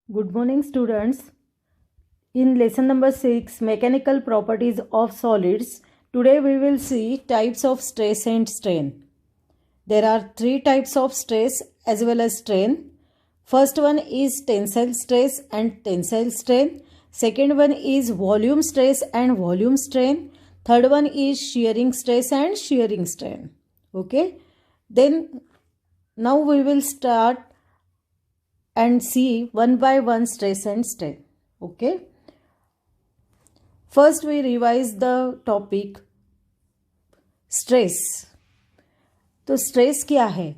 Good morning, students. In lesson number 6, Mechanical Properties of Solids, today we will see types of stress and strain. There are three types of stress as well as strain. First one is tensile stress and tensile strain. Second one is volume stress and volume strain. Third one is shearing stress and shearing strain. Okay. Then now we will start and see one by one stress and strain. Okay. First we revise the topic stress. तो stress क्या है?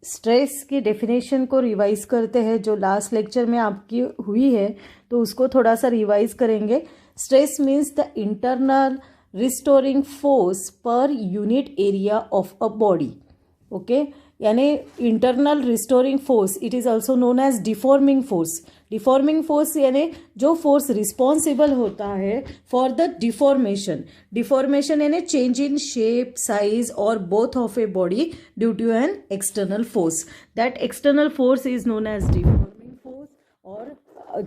Stress की definition को revise करते हैं, जो last lecture में आपकी हुई है तो उसको थोड़ा सा रिवाइज करेंगे. Stress means the internal restoring force per unit area of a body. Okay, यानी internal restoring force, it is also known as deforming force. Deforming force यानी जो फोर्स रिस्पॉन्सिबल होता है फॉर द डिफॉर्मेशन. डिफॉर्मेशन यानी change in shape, size और both of a body due to an external force. That external force is known as deforming force. और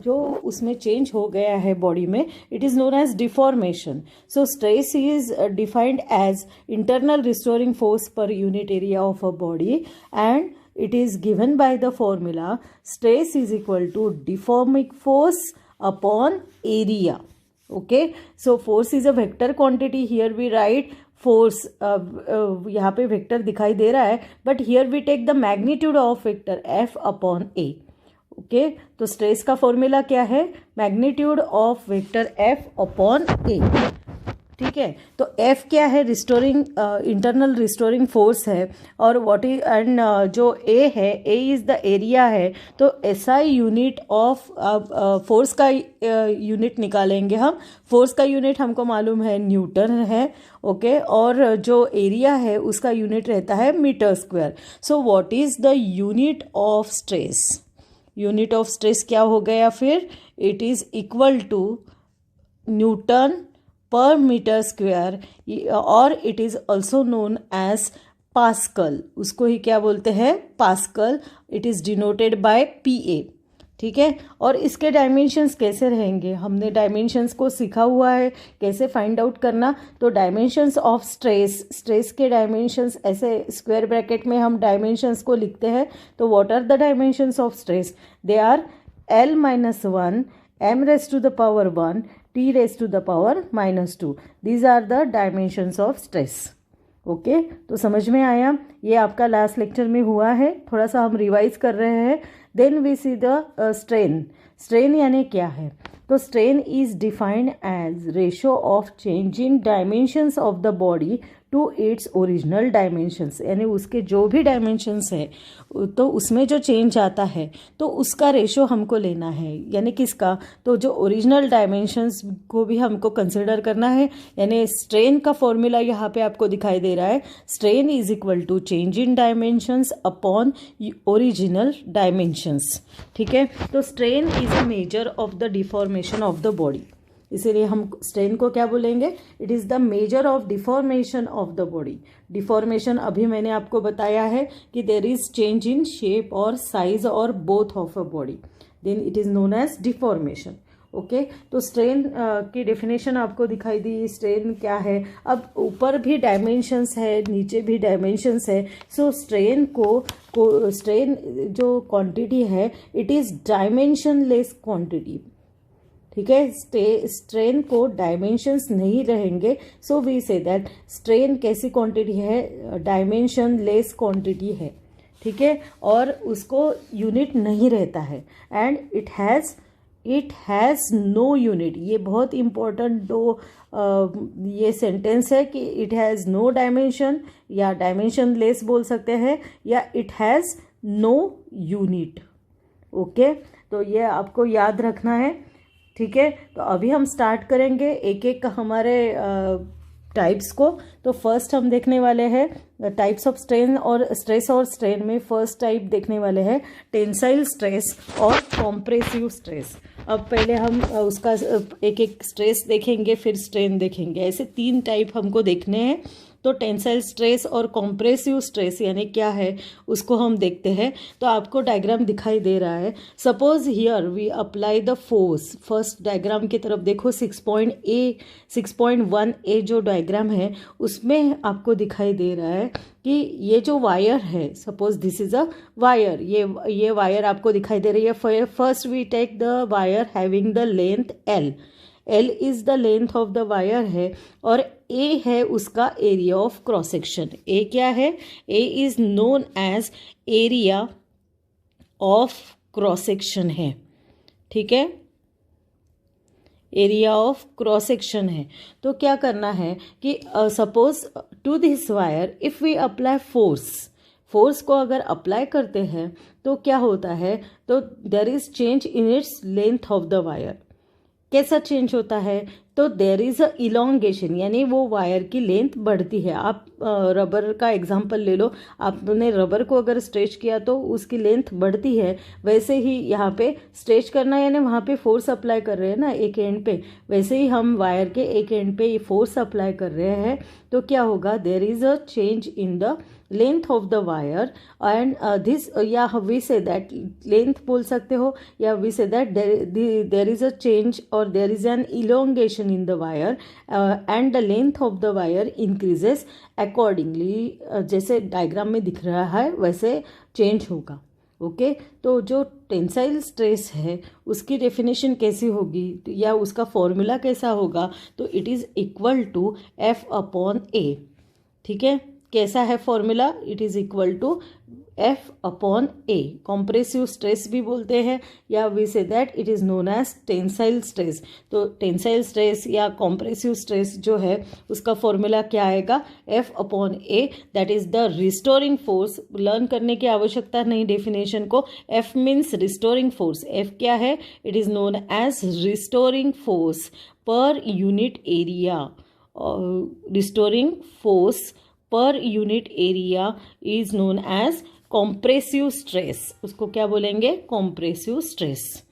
जो उसमें change हो गया है बॉडी में, it is known as deformation. So stress is defined as internal restoring force per unit area of a body and it is given by the formula stress is equal to deforming force upon area. Okay, so force is a vector quantity. Here we write force, यहाँ पे vector दिखाई दे रहा है, but here we take the magnitude of vector F upon A. Okay, तो stress का formula क्या है? Magnitude of vector F upon A. ठीक है, तो F क्या है? रिस्टोरिंग, इंटरनल रिस्टोरिंग फोर्स है. और व्हाट इज एंड जो A है, A इज द एरिया है. तो SI यूनिट ऑफ फोर्स का यूनिट निकालेंगे हम. फोर्स का यूनिट हमको मालूम है न्यूटन है. ओके, और जो एरिया है उसका यूनिट रहता है metre square. So what is the unit of stress? Unit of stress क्या हो गया फिर? It is equal to newton per metre square, और it is also known as pascal. उसको ही क्या बोलते हैं? Pascal. It is denoted by PA. ठीक है, और इसके डायमेंशंस कैसे रहेंगे? हमने डायमेंशंस को सीखा हुआ है कैसे फाइंड आउट करना. तो डायमेंशंस ऑफ स्ट्रेस, स्ट्रेस के डायमेंशंस ऐसे स्क्वायर ब्रैकेट में हम डायमेंशंस को लिखते हैं. तो what are the dimensions of stress? They are L-1, m raised to the power 1, t raised to the power -2. These are the dimensions of stress. Okay, तो समझ में आया? ये आपका लास्ट लेक्चर में हुआ है, थोड़ा सा हम रिवाइज कर रहे हैं. Then we see the strain. Strain यानी क्या है? तो strain is defined as ratio of change in dimensions of the body to its original dimensions. यानी उसके जो भी डायमेंशंस है तो उसमें जो चेंज आता है तो उसका रेशियो हमको लेना है. यानी किसका? तो जो ओरिजिनल डायमेंशंस को भी हमको कंसिडर करना है. यानी स्ट्रेन का फॉर्मूला यहाँ पे आपको दिखाई दे रहा है. Strain is equal to change in dimensions upon original dimensions. ठीक है, तो strain is a measure of the deformation of the body. इसीलिए हम स्ट्रेन को क्या बोलेंगे? It is the measure of deformation of the body. Deformation अभी मैंने आपको बताया है कि there is change in shape और साइज और both of a body, then it is known as deformation. Okay, तो स्ट्रेन की डेफिनेशन आपको दिखाई दी. स्ट्रेन क्या है? अब ऊपर भी डायमेंशंस है, नीचे भी डायमेंशंस है. सो स्ट्रेन को स्ट्रेन जो क्वांटिटी है, इट इज़ डायमेंशनलेस क्वांटिटी. ठीक है, स्ट्रेन को डायमेंशंस नहीं रहेंगे. So we say that strain कैसी क्वांटिटी है? डायमेंशन लेस क्वांटिटी है. ठीक है, और उसको यूनिट नहीं रहता है. And it has no unit. ये बहुत इंपॉर्टेंट दो ये सेंटेंस है कि इट हैज़ नो डायमेंशन, या डायमेंशन लेस बोल सकते हैं, या it has no unit. Okay, तो ये आपको याद रखना है. ठीक है, तो अभी हम स्टार्ट करेंगे एक एक हमारे टाइप्स को. तो फर्स्ट हम देखने वाले हैं टाइप्स ऑफ स्ट्रेन और स्ट्रेस. और स्ट्रेन में फर्स्ट टाइप देखने वाले हैं टेंसाइल स्ट्रेस और कॉम्प्रेसिव स्ट्रेस. अब पहले हम उसका एक एक स्ट्रेस देखेंगे, फिर स्ट्रेन देखेंगे. ऐसे तीन टाइप हमको देखने हैं. तो टेंसाइल स्ट्रेस और कॉम्प्रेसिव स्ट्रेस यानी क्या है उसको हम देखते हैं। तो आपको डायग्राम दिखाई दे रहा है। Suppose here we apply the force. First diagram की तरफ देखो, 6.1 जो डायग्राम है उसमें आपको दिखाई दे रहा है कि ये जो वायर है, suppose this is a wire, ये वायर आपको दिखाई दे रही है। First we take the wire having the length L। L is the length of the wire है और A है उसका area of cross section. A क्या है? A is known as area of cross section है, ठीक है, एरिया ऑफ क्रॉस सेक्शन है। तो क्या करना है कि suppose to this wire if we apply force को अगर अप्लाई करते हैं तो क्या होता है, तो there is change in its length of the wire. कैसा चेंज होता है? तो देर इज़ अ इलोंगेशन, यानी वो वायर की लेंथ बढ़ती है। आप रबर का एग्जांपल ले लो, आपने रबर को अगर स्ट्रेच किया तो उसकी लेंथ बढ़ती है, वैसे ही यहाँ पे स्ट्रेच करना यानी वहाँ पे फोर्स अप्लाई कर रहे हैं ना एक एंड पे, वैसे ही हम वायर के एक एंड पे ये फोर्स अप्लाई कर रहे हैं। तो क्या होगा, there is a change in the length of the wire and this, या वी से दैट लेंथ बोल सकते हो, या we say that there is a change और there is an elongation in the wire and the length of the wire increases accordingly, जैसे diagram में दिख रहा है वैसे चेंज होगा। ओके तो जो टेंसाइल स्ट्रेस है उसकी डेफिनेशन कैसी होगी या उसका फॉर्मूला कैसा होगा, तो it is equal to F/A। ठीक है, कैसा है formula? It is equal to F/A। Compressive stress भी बोलते हैं, या we say that it is known as tensile stress. तो टेंसाइल स्ट्रेस या कॉम्प्रेसिव स्ट्रेस जो है उसका फॉर्मूला क्या आएगा? F/A, that is the restoring force. Learn करने की आवश्यकता नहीं डेफिनेशन को। F means restoring force. F क्या है? It is known as restoring force per unit area. Restoring force per unit area is known as compressive stress. उसको क्या बोलेंगे? Compressive stress.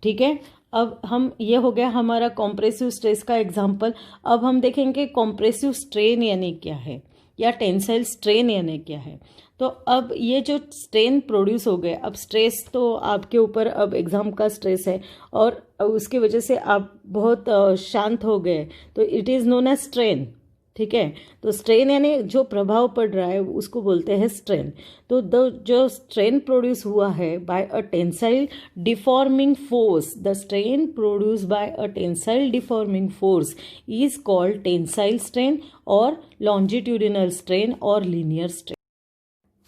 ठीक है, अब हम ये हो गया हमारा कॉम्प्रेसिव स्ट्रेस का एग्जांपल। अब हम देखेंगे कॉम्प्रेसिव स्ट्रेन यानी क्या है या टेंसाइल स्ट्रेन यानी क्या है। तो अब ये जो स्ट्रेन प्रोड्यूस हो गए, अब स्ट्रेस तो आपके ऊपर अब एग्जाम का स्ट्रेस है और उसकी वजह से आप बहुत शांत हो गए, तो it is known as strain. ठीक है, तो स्ट्रेन यानी जो प्रभाव पड़ रहा है उसको बोलते हैं स्ट्रेन। तो जो स्ट्रेन प्रोड्यूस हुआ है by a tensile deforming force, the strain produce by a tensile deforming force is called tensile strain और लॉन्जिट्यूडिनल स्ट्रेन और लीनियर स्ट्रेन।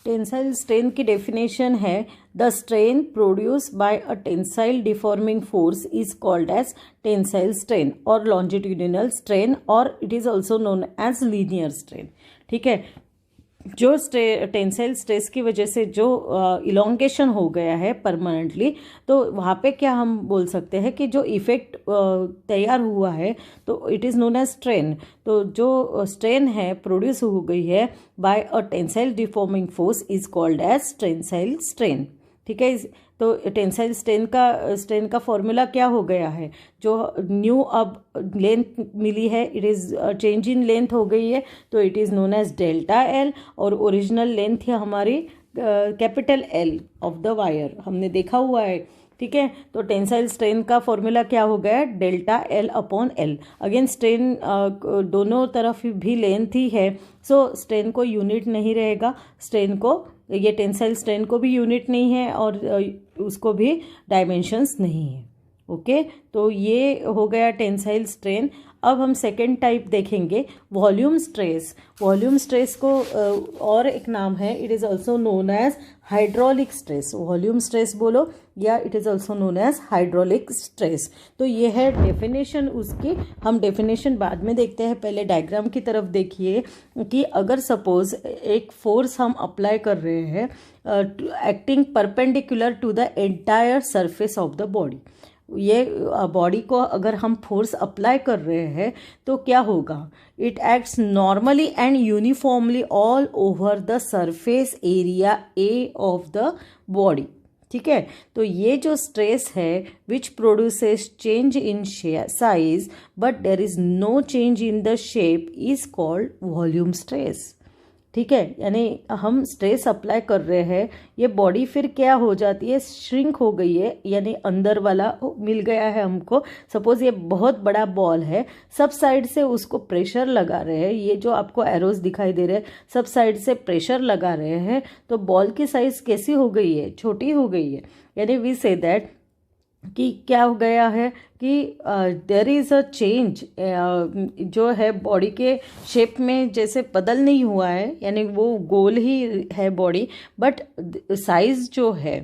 टेंसाइल स्ट्रेन की डेफिनेशन है, the strain produce by a tensile deforming force is called as tensile strain और longitudinal strain और it is also known as linear strain. ठीक है, जो tensile stress की वजह से जो इलोंगेशन हो गया है परमानेंटली, तो वहाँ पे क्या हम बोल सकते हैं कि जो इफेक्ट तैयार हुआ है तो it is known as strain. तो जो स्ट्रेन है प्रोड्यूस हो गई है by a tensile deforming force is called as tensile strain. ठीक है, तो टेंसाइल स्ट्रेन का फॉर्मूला क्या हो गया है? जो न्यू अब लेंथ मिली है, it is change in length हो गई है, तो it is known as delta L और ओरिजिनल लेंथ है हमारी capital L of the wire, हमने देखा हुआ है। ठीक है, तो टेंसाइल स्ट्रेन का फॉर्मूला क्या हो गया? Delta L upon L. Again strain दोनों तरफ भी लेंथ ही है, सो स्ट्रेन को यूनिट नहीं रहेगा, स्ट्रेन को ये टेंसाइल स्ट्रेन को भी यूनिट नहीं है और उसको भी डायमेंशंस नहीं है। ओके, तो ये हो गया टेंसाइल स्ट्रेन। अब हम सेकेंड टाइप देखेंगे, वॉल्यूम स्ट्रेस। वॉल्यूम स्ट्रेस को और एक नाम है, it is also known as hydraulic stress. Volume stress बोलो या it is also known as hydraulic stress. तो ये है डेफिनेशन उसकी, हम डेफिनेशन बाद में देखते हैं, पहले डायग्राम की तरफ देखिए कि अगर सपोज एक फोर्स हम अप्लाई कर रहे हैं acting perpendicular to the entire surface of the body, ये बॉडी को अगर हम फोर्स अप्लाई कर रहे हैं तो क्या होगा? It acts normally and uniformly all over the surface area a of the body. ठीक है। तो ये जो स्ट्रेस है which produces change in size but there is no change in the shape is called volume stress. ठीक है, यानी हम स्ट्रेस अप्लाई कर रहे हैं, ये बॉडी फिर क्या हो जाती है, श्रिंक हो गई है, यानी अंदर वाला मिल गया है हमको। सपोज ये बहुत बड़ा बॉल है, सब साइड से उसको प्रेशर लगा रहे हैं, ये जो आपको एरोज दिखाई दे रहे हैं सब साइड से प्रेशर लगा रहे हैं, तो बॉल की साइज कैसी हो गई है, छोटी हो गई है। यानी वी से दैट कि क्या हो गया है कि देयर इज़ अ चेंज, जो है बॉडी के शेप में जैसे बदल नहीं हुआ है, यानी वो गोल ही है बॉडी, बट साइज जो है,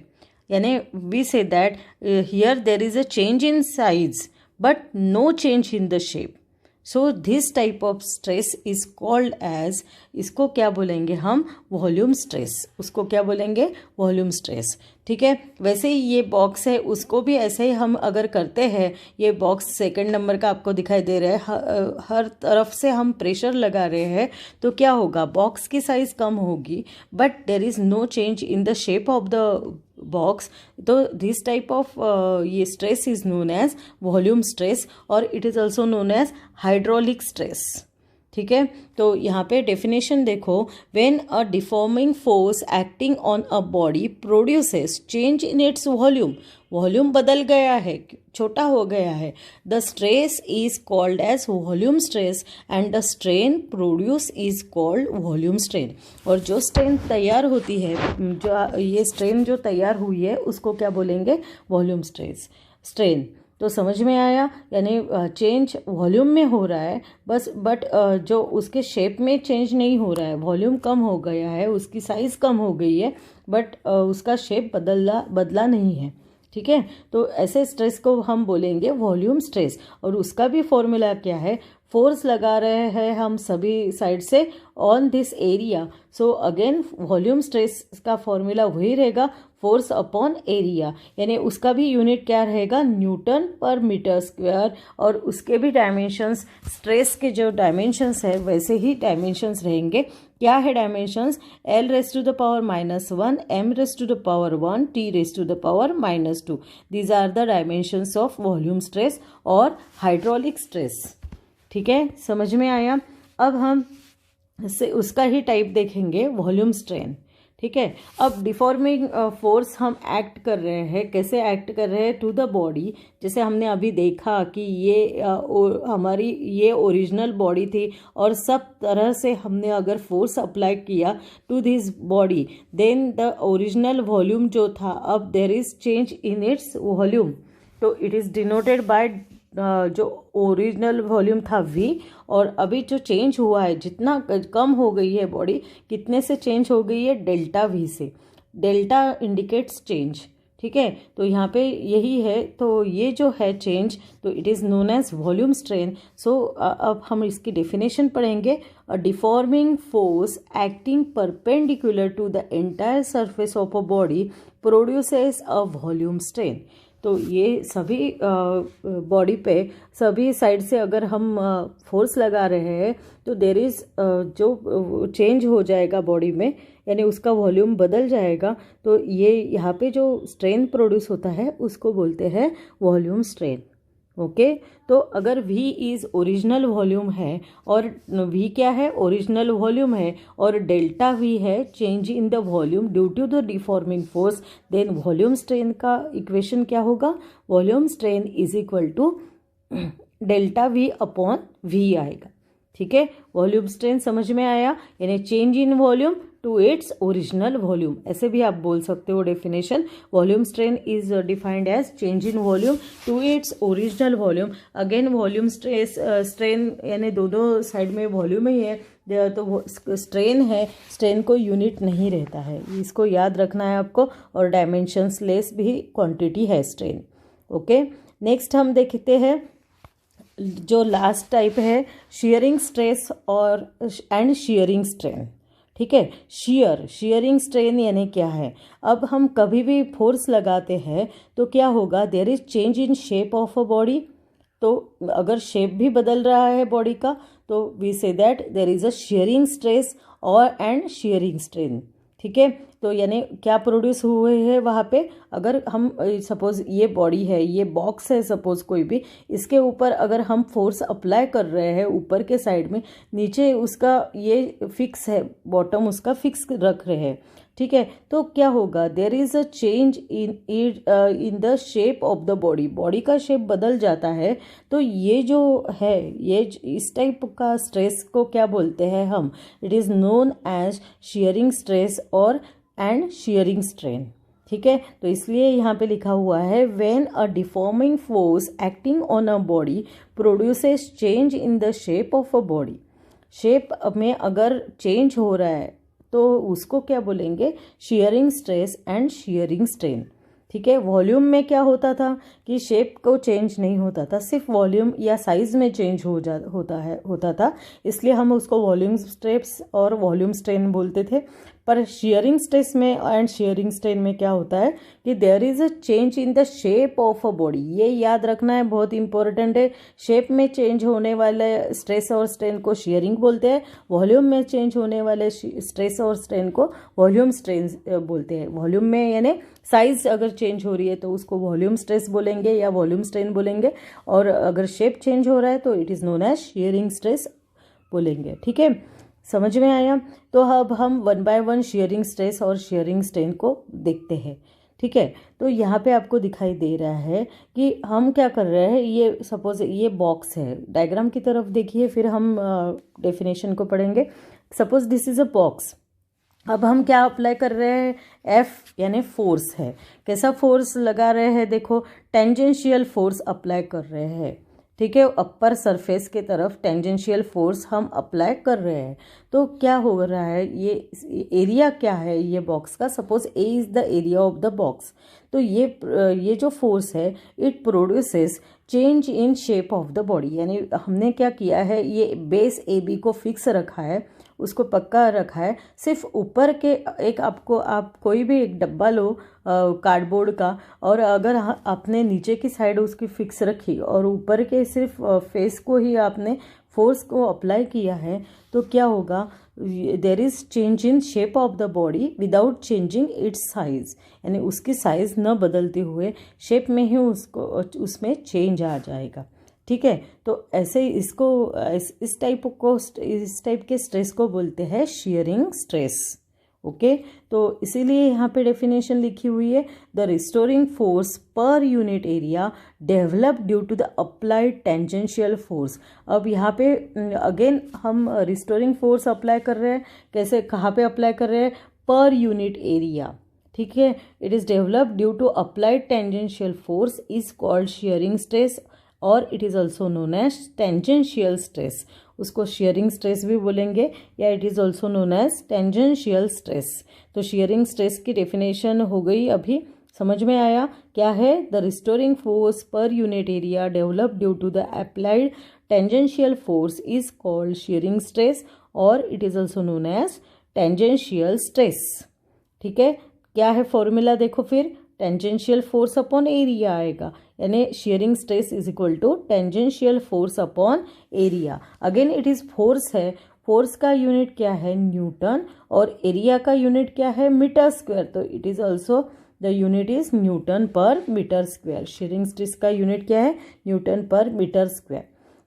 यानी we say that here there is a change in size but no change in the shape. So this type of stress is called as, इसको क्या बोलेंगे हम, वॉल्यूम स्ट्रेस। उसको क्या बोलेंगे, वॉल्यूम स्ट्रेस। ठीक है, वैसे ही ये बॉक्स है, उसको भी ऐसे ही हम अगर करते हैं, ये बॉक्स सेकंड नंबर का आपको दिखाई दे रहा है, हर तरफ से हम प्रेशर लगा रहे हैं, तो क्या होगा, बॉक्स की साइज कम होगी but there is no change in the shape of the box. तो दिस टाइप ऑफ ये stress is known as volume stress और it is also known as hydraulic stress. ठीक है, तो यहाँ पे डेफिनेशन देखो, when a deforming force acting on a body produces change in its volume, volume बदल गया है, छोटा हो गया है, the stress is called as volume stress and the strain produce is called volume strain. और जो स्ट्रेन तैयार होती है, जो ये स्ट्रेन जो तैयार हुई है, उसको क्या बोलेंगे, वॉल्यूम स्ट्रेस, स्ट्रेन। तो समझ में आया, यानी चेंज वॉल्यूम में हो रहा है बस, बट जो उसके शेप में चेंज नहीं हो रहा है, वॉल्यूम कम हो गया है, उसकी साइज़ कम हो गई है, बट उसका शेप बदला नहीं है। ठीक है, तो ऐसे स्ट्रेस को हम बोलेंगे वॉल्यूम स्ट्रेस। और उसका भी फॉर्मूला क्या है, फोर्स लगा रहे हैं हम सभी साइड से on this area, so again volume stress का फॉर्मूला वही रहेगा, फोर्स अपॉन एरिया, यानी उसका भी यूनिट क्या रहेगा, न्यूटन पर मीटर स्क्वायर। और उसके भी डायमेंशंस, स्ट्रेस के जो डायमेंशंस है वैसे ही डायमेंशंस रहेंगे। क्या है dimensions, L raise to the power -1, M raise to the power 1, T raise to the power -2। These are the dimensions of volume stress और हाइड्रोलिक स्ट्रेस। ठीक है, समझ में आया। अब हम उसका ही टाइप देखेंगे, वॉल्यूम स्ट्रेन। ठीक है, अब डिफॉर्मिंग फोर्स हम एक्ट कर रहे हैं, कैसे एक्ट कर रहे हैं, टू द बॉडी। जैसे हमने अभी देखा कि ये हमारी ये ओरिजिनल बॉडी थी और सब तरह से हमने अगर फोर्स अप्लाई किया to this body, then the original volume जो था, अब there is change in its volume, तो इट इज़ डिनोटेड बाय जो ओरिजिनल वॉल्यूम था V, और अभी जो चेंज हुआ है, जितना कम हो गई है बॉडी, कितने से चेंज हो गई है, डेल्टा V से। Delta indicates change. ठीक है, तो यहाँ पे यही है, तो ये जो है चेंज, तो it is known as volume strain. So अब हम इसकी डेफिनेशन पढ़ेंगे, a deforming force acting perpendicular to the entire surface of a body produces a volume strain. तो ये सभी बॉडी पे सभी साइड से अगर हम फोर्स लगा रहे हैं, तो देर इज़ जो चेंज हो जाएगा बॉडी में, यानी उसका वॉल्यूम बदल जाएगा, तो ये यहाँ पे जो स्ट्रेन प्रोड्यूस होता है उसको बोलते हैं वॉल्यूम स्ट्रेन। ओके, तो अगर V इज़ ओरिजिनल वॉल्यूम है, और V क्या है, ओरिजिनल वॉल्यूम है, और डेल्टा V है change in the volume due to the deforming force, then volume strain का इक्वेशन क्या होगा, volume strain is equal to delta V upon V आएगा। ठीक है, वॉल्यूम स्ट्रेन समझ में आया, यानी change in volume to its original volume, ऐसे भी आप बोल सकते हो definition. Volume strain is defined as change in volume to its original volume. Again volume strain यानी दोनों साइड में वॉल्यूम ही है, तो स्ट्रेन है, स्ट्रेन को यूनिट नहीं रहता है, इसको याद रखना है आपको, और डायमेंशंस लेस भी क्वांटिटी है स्ट्रेन। ओके, नेक्स्ट हम देखते हैं जो लास्ट टाइप है, शियरिंग स्ट्रेस और एंड शियरिंग स्ट्रेन। ठीक है, शियरिंग स्ट्रेन यानी क्या है, अब हम कभी भी फोर्स लगाते हैं तो क्या होगा, there is change in shape of a body. तो अगर शेप भी बदल रहा है बॉडी का, तो we say that there is a shearing stress और एंड शियरिंग स्ट्रेन। ठीक है। तो यानी क्या प्रोड्यूस हुए हैं वहाँ पे, अगर हम सपोज ये बॉडी है, ये बॉक्स है सपोज कोई भी, इसके ऊपर अगर हम फोर्स अप्लाई कर रहे हैं ऊपर के साइड में, नीचे उसका ये फिक्स है, बॉटम उसका फिक्स रख रहे हैं, ठीक है, तो क्या होगा, there is a change in the shape of the body, body का शेप बदल जाता है। तो ये जो है, ये इस टाइप का स्ट्रेस को क्या बोलते हैं हम, it is known as shearing stress और एंड शियरिंग स्ट्रेन, ठीक है। तो इसलिए यहाँ पे लिखा हुआ है when a deforming force acting on a body produces change in the shape of a body, shape में अगर चेंज हो रहा है तो उसको क्या बोलेंगे, shearing stress and shearing strain, ठीक है। वॉल्यूम में क्या होता था कि शेप को चेंज नहीं होता था, सिर्फ वॉल्यूम या साइज में चेंज होता था, इसलिए हम उसको वॉल्यूम स्ट्रेस और वॉल्यूम स्ट्रेन बोलते थे। पर शियरिंग स्ट्रेस में एंड शियरिंग स्ट्रेन में क्या होता है कि there is a change in the shape of a body, ये याद रखना है, बहुत इंपॉर्टेंट है। शेप में चेंज होने वाले स्ट्रेस और स्ट्रेन को शियरिंग बोलते हैं, वॉल्यूम में चेंज होने वाले स्ट्रेस और स्ट्रेन को वॉल्यूम स्ट्रेन बोलते हैं। वॉल्यूम में यानी साइज अगर चेंज हो रही है तो उसको वॉल्यूम स्ट्रेस बोलेंगे या वॉल्यूम स्ट्रेन बोलेंगे, और अगर शेप चेंज हो रहा है तो it is known as shearing stress बोलेंगे, ठीक है। समझ में आया। तो अब हम one by one shearing stress और शियरिंग स्ट्रेन को देखते हैं, ठीक है। तो यहाँ पे आपको दिखाई दे रहा है कि हम क्या कर रहे हैं, ये सपोज ये बॉक्स है, डायग्राम की तरफ देखिए फिर हम डेफिनेशन को पढ़ेंगे। Suppose this is a box, अब हम क्या अप्लाई कर रहे हैं, एफ यानी फोर्स है, कैसा फोर्स लगा रहे हैं, देखो टेंजेंशियल फोर्स अप्लाई कर रहे हैं, ठीक है, अपर सरफेस के तरफ टेंजेंशियल फोर्स हम अप्लाई कर रहे हैं। तो क्या हो रहा है, ये एरिया क्या है ये बॉक्स का, suppose A is the area of the box, तो ये जो फोर्स है it produces change in shape of the body, यानी हमने क्या किया है, ये बेस ए बी को फिक्स रखा है, उसको पक्का रखा है, सिर्फ ऊपर के एक आप कोई भी एक डब्बा लो कार्डबोर्ड का, और अगर आपने नीचे की साइड उसकी फिक्स रखी और ऊपर के सिर्फ फेस को ही आपने फोर्स को अप्लाई किया है, तो क्या होगा, there is change in shape of the body without changing it's size, यानी उसकी साइज न बदलते हुए शेप में ही उसमें चेंज आ जाएगा, ठीक है। तो ऐसे इसको इस टाइप के स्ट्रेस को बोलते हैं शियरिंग स्ट्रेस, ओके। तो इसीलिए यहाँ पे डेफिनेशन लिखी हुई है, the restoring force per unit area develop due to the applied tangential force. अब यहाँ पे अगेन हम रिस्टोरिंग फोर्स अप्लाई कर रहे हैं, कैसे, कहाँ पे अप्लाई कर रहे हैं, पर यूनिट एरिया, ठीक है। It is develop due to applied tangential force is called shearing stress, और it is also known as tangential stress, उसको शियरिंग स्ट्रेस भी बोलेंगे या it is also known as tangential stress. तो शियरिंग स्ट्रेस की definition हो गई, अभी समझ में आया क्या है, the restoring force per unit area develop due to the applied tangential force is called shearing stress, और it is also known as tangential stress, ठीक है। क्या है फॉर्मूला, देखो फिर टेंजेंशियल फोर्स अपॉन एरिया आएगा, यानी shearing stress is equal to tangential force upon area. Again it is force है, फोर्स का यूनिट क्या है, न्यूटन, और एरिया का यूनिट क्या है, मीटर स्क्वायर, तो it is also the unit is newton per metre square. Shearing stress का यूनिट क्या है, न्यूटन पर मीटर स्क्वायर।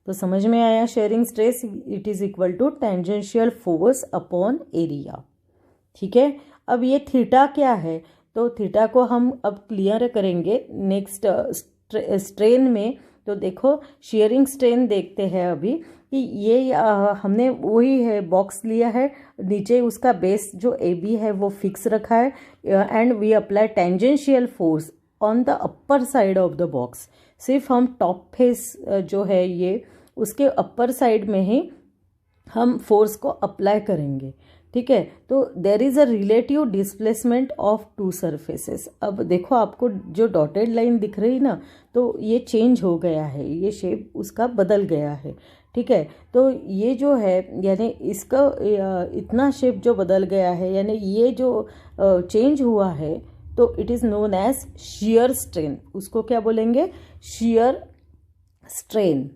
तो समझ में आया, shearing stress it is equal to tangential force upon area, ठीक है। अब ये थीटा क्या है, तो थीटा को हम अब क्लियर करेंगे नेक्स्ट स्ट्रेन में। तो देखो शियरिंग स्ट्रेन देखते हैं अभी कि ये हमने वही है बॉक्स लिया है, नीचे उसका बेस जो ए बी है वो फिक्स रखा है, and we apply tangential force on the upper side of the box. सिर्फ हम टॉप फेस जो है ये उसके अपर साइड में ही हम फोर्स को अप्लाई करेंगे, ठीक है। तो देर is a relative displacement of to surfaces. अब देखो आपको जो डॉटेड लाइन दिख रही ना, तो ये चेंज हो गया है, ये शेप उसका बदल गया है, ठीक है। तो ये जो है यानी इसका इतना शेप जो बदल गया है, यानी ये जो चेंज हुआ है, तो it is known as shear strain, उसको क्या बोलेंगे, शियर स्ट्रेन।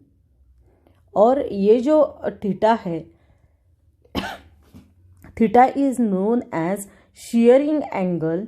और ये जो थीटा है, theta is known as shearing angle,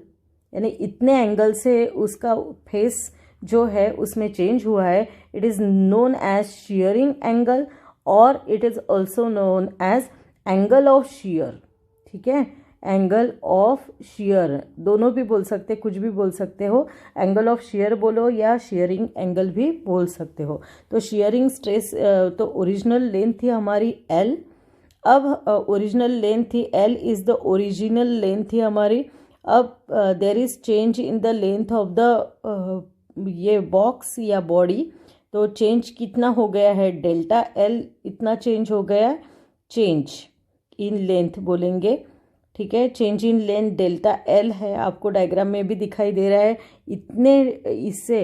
यानी इतने एंगल से उसका फेस जो है उसमें चेंज हुआ है, it is known as shearing angle और it is also known as angle of shear. ठीक है, एंगल ऑफ शियर दोनों भी बोल सकते, कुछ भी बोल सकते हो, एंगल ऑफ शियर बोलो या शियरिंग एंगल भी बोल सकते हो। तो शियरिंग स्ट्रेस, तो ओरिजिनल लेंथ थी हमारी L, अब ओरिजिनल लेंथ थी L is the original length थी हमारी। अब there is change in the length of the ये बॉक्स या बॉडी, तो चेंज कितना हो गया है, डेल्टा L इतना चेंज हो गया, चेंज इन लेंथ बोलेंगे। ठीक है, change in length delta L है, आपको डायग्राम में भी दिखाई दे रहा है, इतने इससे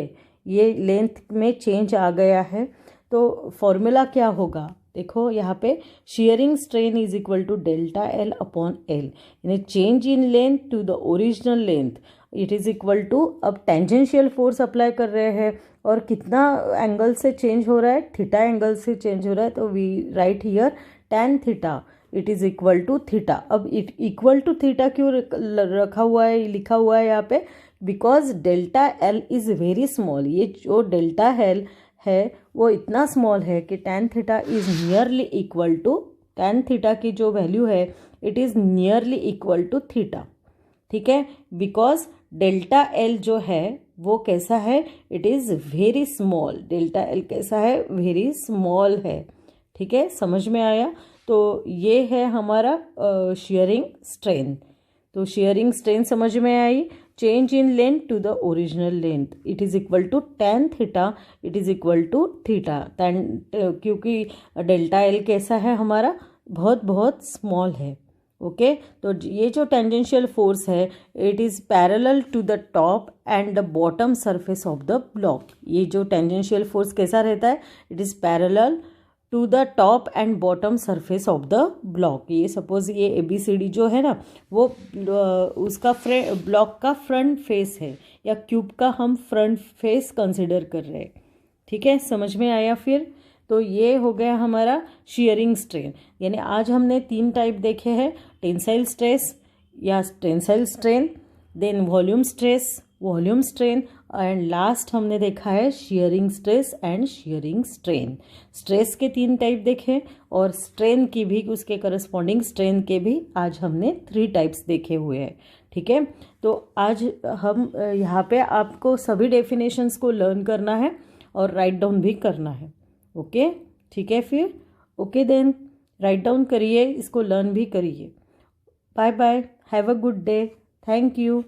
ये लेंथ में चेंज आ गया है। तो फॉर्मूला क्या होगा, देखो यहाँ पे shearing strain is equal to delta L upon L, यानी change in length to the original length it is equal to, अब टेंजेंशियल फोर्स अप्लाई कर रहे हैं और कितना एंगल से चेंज हो रहा है, थीटा एंगल से चेंज हो रहा है, तो we write here tan theta it is equal to theta. अब इक्वल टू थीटा क्यों रखा हुआ है, लिखा हुआ है यहाँ पे, because delta L is very small, ये जो डेल्टा L है वो इतना स्मॉल है कि tan theta is nearly equal to, tan theta की जो वैल्यू है it is nearly equal to theta. ठीक है, बिकॉज डेल्टा L जो है वो कैसा है, it is very small, delta L कैसा है, वेरी स्मॉल है। ठीक है, समझ में आया। तो ये है हमारा शियरिंग स्ट्रेन। तो शियरिंग स्ट्रेन समझ में आई, change in length to the original length it is equal to tan theta it is equal to theta, क्योंकि डेल्टा L कैसा है हमारा, बहुत बहुत स्मॉल है। ओके, तो ये जो टेंजेंशियल फोर्स है it is parallel to the top and the bottom surface of the block. ये जो टेंजेंशियल फोर्स कैसा रहता है, it is parallel to the top and bottom surface of the block. ये सपोज ये ABCD जो है ना, वो उसका ब्लॉक का फ्रंट फेस है, या क्यूब का हम फ्रंट फेस कंसिडर कर रहे हैं। ठीक है, समझ में आया फिर। तो ये हो गया हमारा शियरिंग स्ट्रेन, यानी आज हमने 3 टाइप देखे हैं, टेंसाइल स्ट्रेस या tensile strain, then volume stress, volume strain, and last हमने देखा है shearing stress and shearing strain. Stress के 3 टाइप देखे और स्ट्रेन की भी, उसके करस्पॉन्डिंग स्ट्रेन के भी आज हमने 3 टाइप्स देखे हुए हैं। ठीक है, तो आज हम यहाँ पे आपको सभी डेफिनेशंस को लर्न करना है और राइट डाउन भी करना है। ओके, ठीक है फिर, ओके देन राइट डाउन करिए, इसको लर्न भी करिए। Bye bye, have a good day, thank you.